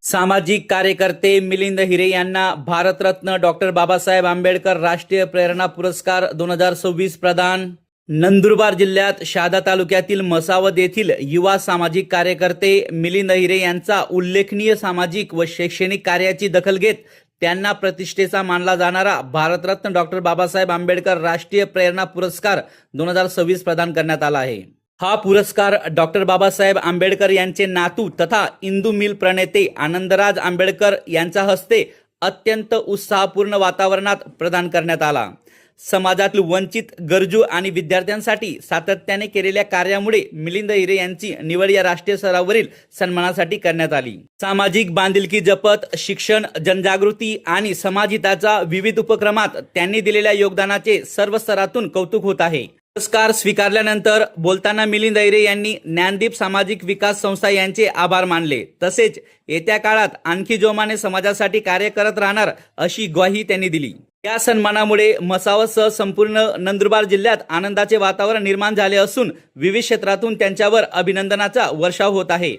सामाजिक कार्यकर्ते मिलिंद हिरे यांना भारतरत्न डॉक्टर बाबासाहेब आंबेडकर राष्ट्रीय प्रेरणा पुरस्कार 2026 प्रदान। नंदुरबार जिल्ह्यात शहादा तालुक्यातील मसावद येथील युवा सामाजिक कार्यकर्ते मिलिंद हिरे यांचा उल्लेखनीय सामाजिक व शैक्षणिक कार्याची दखल घेत त्यांना प्रतिष्ठेचा मानला जाणारा भारतरत्न डॉक्टर बाबासाहेब आंबेडकर राष्ट्रीय प्रेरणा पुरस्कार 2026 प्रदान करण्यात आला आहे। हा पुरस्कार डॉक्टर बाबासाहेब आंबेडकर यांचे नातू तथा इंदू मिल प्रणेते आनंदराज आंबेडकर यांच्या हस्ते अत्यंत उत्साहपूर्ण वातावरणात प्रदान करण्यात आला। समाजातील वंचित, गरजू आणि विद्यार्थ्यांसाठी सातत्याने केलेल्या कार्यामुळे मिलिंद हिरे यांची निवड या राष्ट्रीय स्तरावरील सन्मानासाठी करण्यात आली। सामाजिक बांधिलकी जपत शिक्षण, जनजागृती आणि समाजहिताच्या विविध उपक्रमात त्यांनी दिलेल्या योगदानाचे सर्व स्तरातून कौतुक होत आहे। पुरस्कार स्वीकारल्यानंतर बोलताना मिलिंद हिरे यांनी ज्ञानदीप सामाजिक विकास संस्था यांचे आभार मानले। तसेच येत्या काळात आणखी जोमाने समाजासाठी कार्य करत राहणार अशी ग्वाही त्यांनी दिली। या सन्मानामुळे मसावदसह संपूर्ण नंदुरबार जिल्ह्यात आनंदाचे वातावरण निर्माण झाले असून विविध क्षेत्रातून त्यांच्यावर अभिनंदनाचा वर्षाव होत आहे।